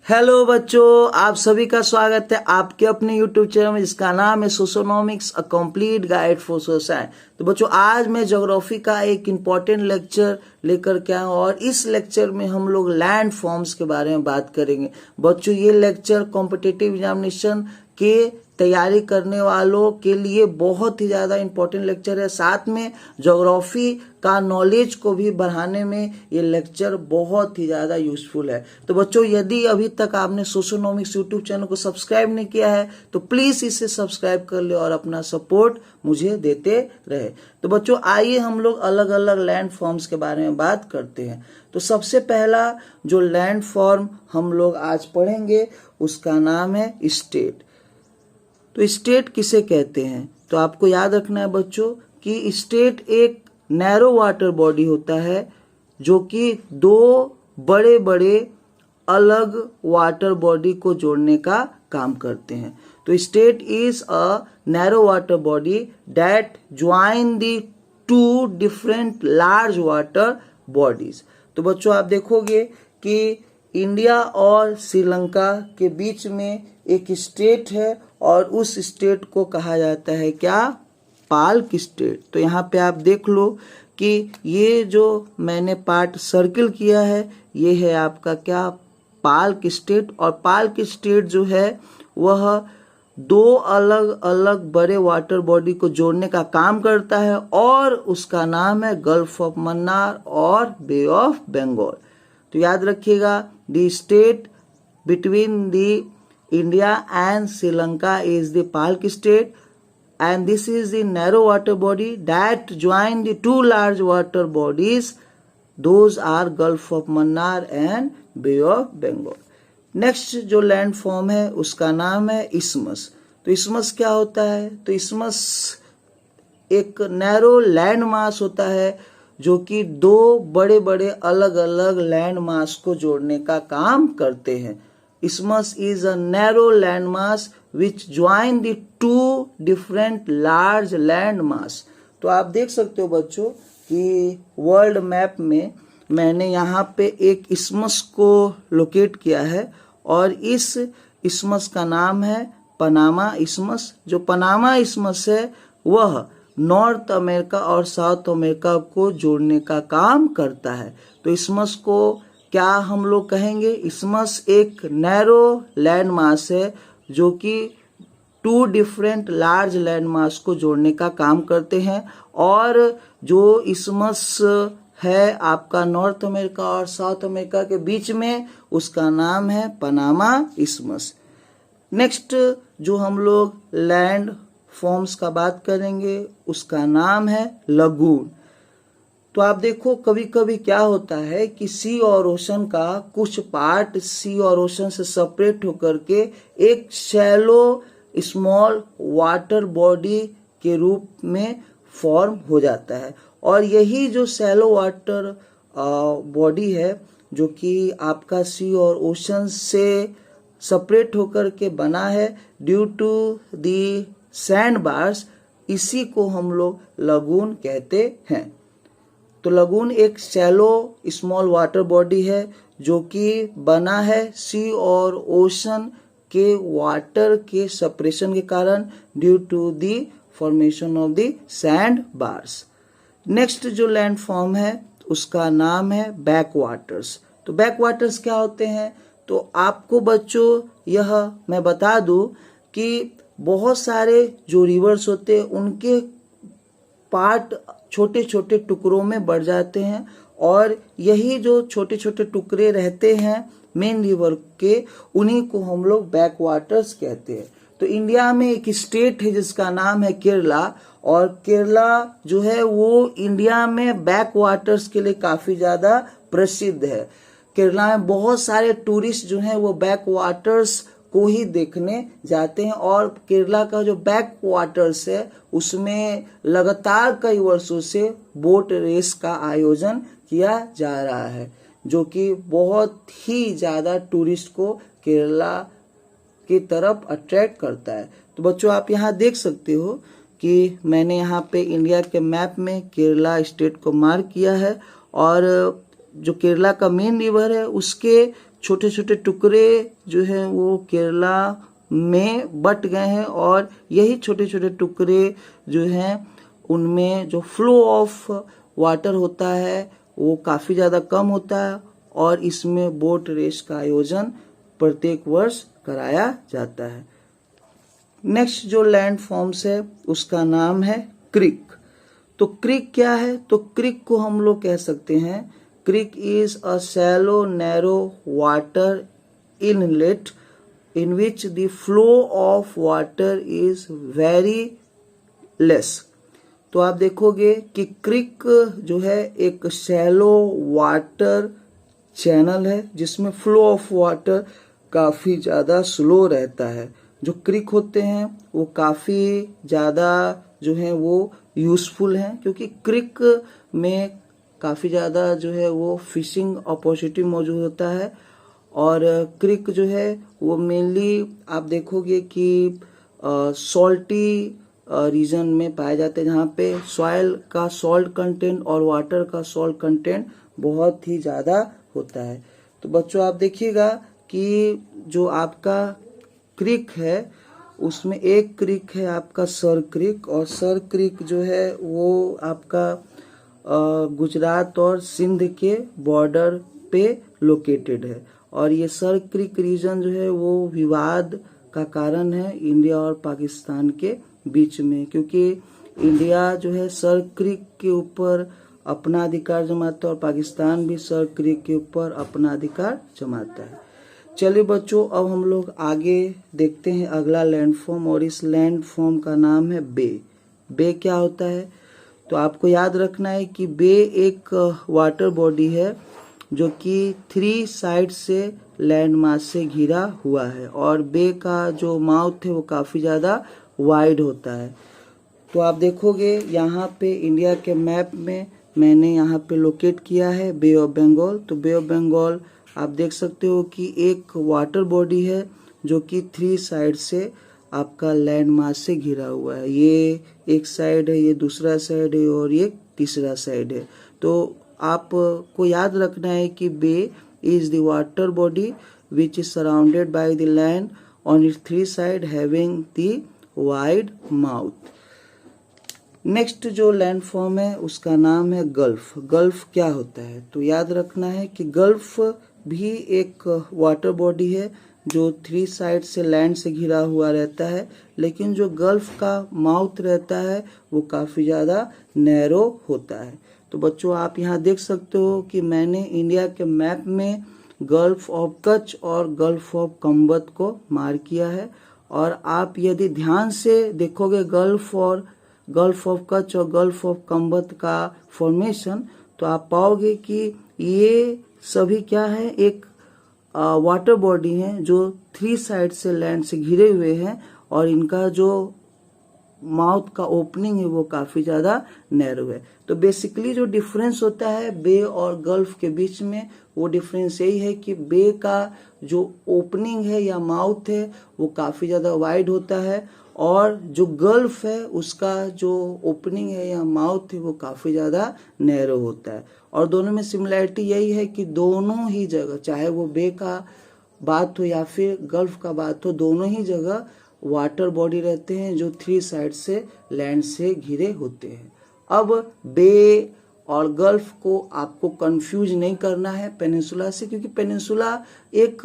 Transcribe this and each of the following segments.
Hello बच्चों, आप सभी का स्वागत है आपके अपने YouTube चैनल में जिसका नाम है Socionomics a complete guide for society. तो बच्चों, आज मैं ज्योग्राफी का एक इम्पॉर्टेंट लेक्चर लेकर के आया हूँ और इस लेक्चर में हम लोग लैंड फॉर्म्स के बारे में बात करेंगे। बच्चों, ये लेक्चर कॉम्पिटिटिव एग्जामिनेशन के तैयारी करने वालों के लिए बहुत ही ज़्यादा इम्पोर्टेंट लेक्चर है। साथ में ज्योग्राफी का नॉलेज को भी बढ़ाने में ये लेक्चर बहुत ही ज़्यादा यूजफुल है। तो बच्चों, यदि अभी तक आपने सोशोनॉमिक्स यूट्यूब चैनल को सब्सक्राइब नहीं किया है तो प्लीज़ इसे सब्सक्राइब कर ले और अपना सपोर्ट मुझे देते रहे। तो बच्चों, आइए हम लोग अलग अलग लैंड फॉर्म्स के बारे में बात करते हैं। तो सबसे पहला जो लैंड फॉर्म हम लोग आज पढ़ेंगे उसका नाम है स्टेट। तो स्टेट किसे कहते हैं? तो आपको याद रखना है बच्चों कि स्टेट एक नैरो वाटर बॉडी होता है जो कि दो बड़े बड़े अलग वाटर बॉडी को जोड़ने का काम करते हैं। तो strait is a narrow water body that join the two different large water bodies. तो बच्चों, आप देखोगे कि इंडिया और श्रीलंका के बीच में एक स्टेट है और उस स्टेट को कहा जाता है क्या? पाल्क स्टेट। तो यहाँ पे आप देख लो कि ये जो मैंने पार्ट सर्किल किया है ये है आपका क्या? पाल्क स्टेट। और पाल्क स्टेट जो है वह दो अलग अलग बड़े वाटर बॉडी को जोड़ने का काम करता है और उसका नाम है गल्फ ऑफ मन्नार और बे ऑफ बंगाल। तो याद रखिएगा, the state between the India and Sri Lanka is the Palk state, and this is the narrow water body that join the two large water bodies. Those are Gulf of Mannar and Bay of Bengal. Next जो land form है उसका नाम है इस्मस। तो इस्मस क्या होता है? तो इस्मस एक नैरो लैंड मास होता है जो कि दो बड़े बड़े अलग अलग लैंड मास को जोड़ने का काम करते हैं। Isthmus is a narrow landmass which join the two different large landmass। तो आप देख सकते हो बच्चों कि वर्ल्ड मैप में मैंने यहाँ पे एक इस्मस को लोकेट किया है और इस इस्मस का नाम है पनामा इस्मस। जो पनामा इस्मस है वह नॉर्थ अमेरिका और साउथ अमेरिका को जोड़ने का काम करता है। तो इस्मस को क्या हम लोग कहेंगे? इस्मस एक नैरो लैंड मास है जो कि two different large land mass को जोड़ने का काम करते हैं और जो इस्मस है आपका नॉर्थ अमेरिका और साउथ अमेरिका के बीच में उसका नाम है पनामा इस्मस। नेक्स्ट जो हम लोग लैंड फॉर्म्स का बात करेंगे उसका नाम है लगून। तो आप देखो कभी कभी क्या होता है कि सी और ओशन का कुछ पार्ट सी और ओशन से सेपरेट होकर के एक शैलो स्मॉल वाटर बॉडी के रूप में फॉर्म हो जाता है और यही जो शैलो वाटर बॉडी है जो कि आपका सी और ओशन से सेपरेट होकर के बना है due to the sand bars, इसी को हम लोग लगून कहते हैं। तो लगून एक शैलो स्मॉल वाटर बॉडी है जो कि बना है सी और ओशन के वाटर के सेपरेशन के कारण due to the formation of the sand bars. Next जो लैंड फॉर्म है उसका नाम है बैक वाटर्स। तो बैक वाटर्स क्या होते हैं? तो आपको बच्चों यह मैं बता दूं कि बहुत सारे जो रिवर्स होते हैं उनके पार्ट छोटे छोटे टुकड़ों में बढ़ जाते हैं और यही जो छोटे छोटे टुकड़े रहते हैं मेन रिवर के उन्हीं को हम लोग बैक वाटर्स कहते हैं। तो इंडिया में एक स्टेट है जिसका नाम है केरला और केरला जो है वो इंडिया में बैक वाटर्स के लिए काफी ज्यादा प्रसिद्ध है। केरला में बहुत सारे टूरिस्ट जो हैं वो बैक वाटर्स को ही देखने जाते हैं और केरला का जो बैक वाटर्स है उसमें लगातार कई वर्षों से बोट रेस का आयोजन किया जा रहा है जो कि बहुत ही ज्यादा टूरिस्ट को केरला की तरफ अट्रैक्ट करता है। तो बच्चों, आप यहाँ देख सकते हो कि मैंने यहाँ पे इंडिया के मैप में केरला स्टेट को मार्क किया है और जो केरला का मेन रिवर है उसके छोटे छोटे टुकड़े जो हैं वो केरला में बट गए हैं और यही छोटे छोटे टुकड़े जो हैं उनमें जो फ्लो ऑफ वाटर होता है वो काफ़ी ज़्यादा कम होता है और इसमें बोट रेस का आयोजन प्रत्येक वर्ष कराया जाता है। नेक्स्ट जो लैंड फॉर्म्स है उसका नाम है क्रिक। तो क्रिक क्या है? तो क्रिक को हम लोग कह सकते हैं creek is a shallow narrow water inlet in which the flow of water is very less। तो आप देखोगे कि क्रिक जो है एक शैलो वाटर चैनल है जिसमें फ्लो ऑफ वाटर काफ़ी ज़्यादा स्लो रहता है। जो क्रिक होते हैं वो काफ़ी ज़्यादा जो है वो यूज़फुल हैं क्योंकि क्रिक में काफ़ी ज़्यादा जो है वो फिशिंग अपॉर्चुनिटी मौजूद होता है और क्रिक जो है वो मेनली आप देखोगे कि सॉल्टी रीजन में पाए जाते हैं जहाँ पे सॉइल का सॉल्ट कंटेंट और वाटर का सॉल्ट कंटेंट बहुत ही ज़्यादा होता है। तो बच्चों आप देखिएगा कि जो आपका क्रिक है उसमें एक क्रिक है आपका सर क्रिक और सर क्रिक जो है वो आपका गुजरात और सिंध के बॉर्डर पे लोकेटेड है और ये सर क्रिक रीजन जो है वो विवाद का कारण है इंडिया और पाकिस्तान के बीच में क्योंकि इंडिया जो है सर क्रिक के ऊपर अपना अधिकार जमाता है और पाकिस्तान भी सर क्रिक के ऊपर अपना अधिकार जमाता है। चलिए बच्चों अब हम लोग आगे देखते हैं अगला लैंडफॉर्म और इस लैंडफॉर्म का नाम है बे। बे क्या होता है? तो आपको याद रखना है कि बे एक वाटर बॉडी है जो कि 3 साइड से लैंड मास से घिरा हुआ है और बे का जो माउथ है वो काफ़ी ज़्यादा वाइड होता है। तो आप देखोगे यहाँ पे इंडिया के मैप में मैंने यहाँ पे लोकेट किया है बे ऑफ बंगाल। तो बे ऑफ बंगाल आप देख सकते हो कि एक वाटर बॉडी है जो कि 3 साइड से आपका लैंड मास से घिरा हुआ है। ये एक साइड है, ये दूसरा साइड है और ये तीसरा साइड है। तो आपको याद रखना है कि bay is the water body which is surrounded by the land on its 3 side having the wide mouth. Next जो लैंड फॉर्म है उसका नाम है गल्फ। गल्फ क्या होता है? तो याद रखना है कि गल्फ भी एक वाटर बॉडी है जो 3 साइड से लैंड से घिरा हुआ रहता है लेकिन जो गल्फ का माउथ रहता है वो काफ़ी ज़्यादा नैरो होता है। तो बच्चों आप यहाँ देख सकते हो कि मैंने इंडिया के मैप में गल्फ ऑफ कच्छ और गल्फ ऑफ कंबत को मार्क किया है और आप यदि ध्यान से देखोगे गल्फ ऑफ कच्छ और गल्फ ऑफ कंबत का फॉर्मेशन तो आप पाओगे कि ये सभी क्या है एक वाटर बॉडी हैं जो 3 साइड से लैंड से घिरे हुए हैं और इनका जो माउथ का ओपनिंग है वो काफी ज्यादा नैरो है। तो बेसिकली जो डिफरेंस होता है बे और गल्फ के बीच में वो डिफरेंस यही है कि बे का जो ओपनिंग है या माउथ है वो काफी ज्यादा वाइड होता है और जो गल्फ है उसका जो ओपनिंग है या माउथ है वो काफी ज्यादा नैरो होता है। और दोनों में सिमिलैरिटी यही है कि दोनों ही जगह चाहे वो बे का बात हो या फिर गल्फ का बात हो दोनों ही जगह वाटर बॉडी रहते हैं जो 3 साइड से लैंड से घिरे होते हैं। अब बे और गल्फ को आपको कंफ्यूज नहीं करना है पेनिनसुला से क्योंकि पेनिनसुला एक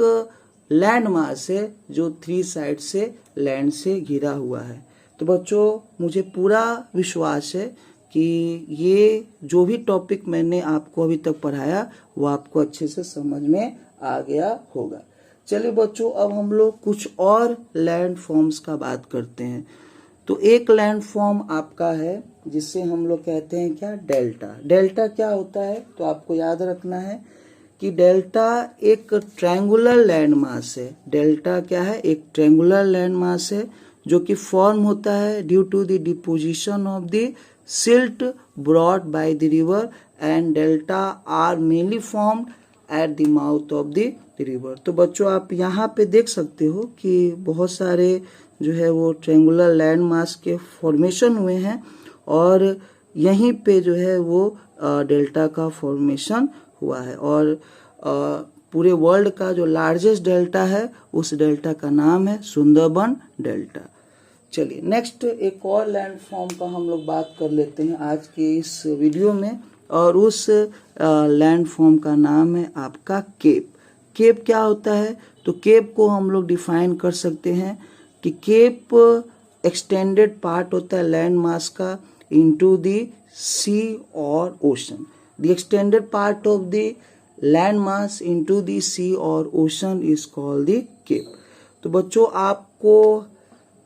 लैंड मास है जो 3 साइड से लैंड से घिरा हुआ है। तो बच्चों मुझे पूरा विश्वास है कि ये जो भी टॉपिक मैंने आपको अभी तक पढ़ाया वो आपको अच्छे से समझ में आ गया होगा। चलिए बच्चों अब हम लोग कुछ और लैंड फॉर्म्स का बात करते हैं। तो एक लैंड फॉर्म आपका है जिसे हम लोग कहते हैं क्या डेल्टा। डेल्टा क्या होता है? तो आपको याद रखना है कि डेल्टा एक ट्रायंगुलर लैंड मास है। डेल्टा क्या है? एक ट्रायंगुलर लैंड मास है जो कि फॉर्म होता है due to the deposition of the silt brought by the river and delta are mainly formed at the mouth of the river। तो बच्चों आप यहाँ पे देख सकते हो कि बहुत सारे जो है वो ट्रायंगुलर लैंड मास के फॉर्मेशन हुए हैं और यहीं पे जो है वो डेल्टा का फॉर्मेशन हुआ है। और पूरे वर्ल्ड का जो लार्जेस्ट डेल्टा है उस डेल्टा का नाम है सुंदरबन डेल्टा। चलिए नेक्स्ट एक और लैंड फॉर्म का हम लोग बात कर लेते हैं आज के इस वीडियो में, और उस लैंड फॉर्म का नाम है आपका केप। केप क्या होता है? तो केप को हम लोग डिफाइन कर सकते हैं कि केप एक्सटेंडेड पार्ट होता है लैंड मास का इनटू द सी और ocean. The extended part of the land mass into the sea और ocean is called the cape. तो बच्चों आपको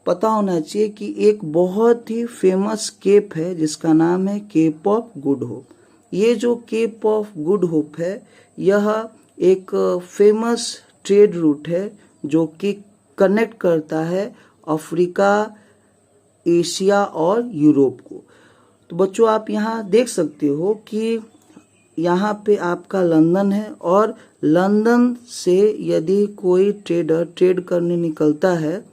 पता होना चाहिए कि एक बहुत ही फेमस केप है जिसका नाम है केप ऑफ गुड होप। ये जो केप ऑफ गुड होप है यह एक फेमस ट्रेड रूट है जो कि कनेक्ट करता है अफ्रीका, एशिया और यूरोप को। तो बच्चों आप यहाँ देख सकते हो कि यहाँ पे आपका लंदन है, और लंदन से यदि कोई ट्रेडर ट्रेड करने निकलता है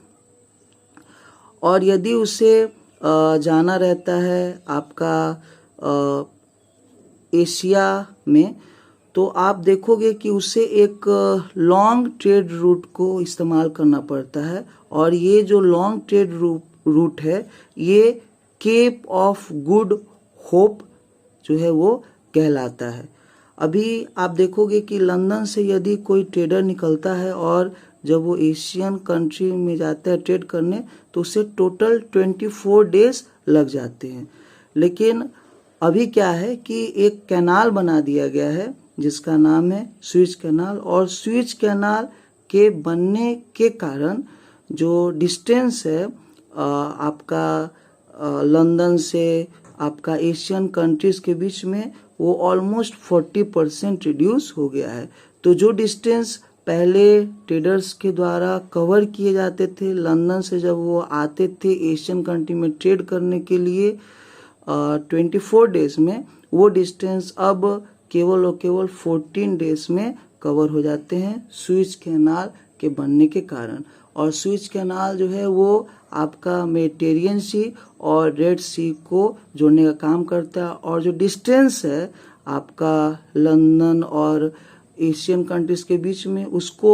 और यदि उसे जाना रहता है आपका एशिया में, तो आप देखोगे कि उसे एक लॉन्ग ट्रेड रूट को इस्तेमाल करना पड़ता है, और ये जो लॉन्ग ट्रेड रूट है ये केप ऑफ गुड होप जो है वो कहलाता है। अभी आप देखोगे कि लंदन से यदि कोई ट्रेडर निकलता है और जब वो एशियन कंट्री में जाता है ट्रेड करने, तो उसे टोटल 24 डेज लग जाते हैं। लेकिन अभी क्या है कि एक कैनाल बना दिया गया है जिसका नाम है सुएज कैनाल, और सुएज कैनाल के बनने के कारण जो डिस्टेंस है आपका लंदन से आपका एशियन कंट्रीज के बीच में वो ऑलमोस्ट 40% रिड्यूस हो गया है। तो जो डिस्टेंस पहले ट्रेडर्स के द्वारा कवर किए जाते थे लंदन से, जब वो आते थे एशियन कंट्री में ट्रेड करने के लिए 24 डेज में, वो डिस्टेंस अब केवल और केवल 14 डेज में कवर हो जाते हैं सुएज कैनाल के बनने के कारण। और सुएज कैनाल जो है वो आपका मेडिटेरियन सी और रेड सी को जोड़ने का काम करता है, और जो डिस्टेंस है आपका लंदन और एशियन कंट्रीज के बीच में उसको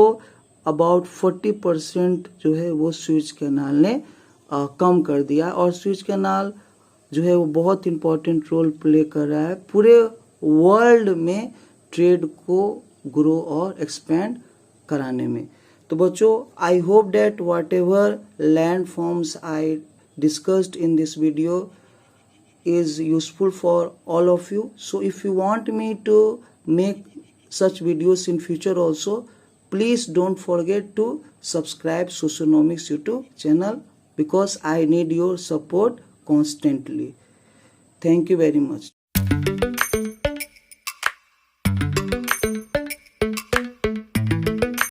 अबाउट 40% जो है वो सुएज कैनाल ने कम कर दिया। और सुएज कैनाल जो है वो बहुत इंपॉर्टेंट रोल प्ले कर रहा है पूरे वर्ल्ड में ट्रेड को ग्रो और एक्सपेंड कराने में। तो बच्चों I hope that what ever land forms I discussed in this video is useful for all of you. So if you want me to make such videos in future also, please don't forget to subscribe Socionomics YouTube channel, because I need your support constantly. Thank you very much.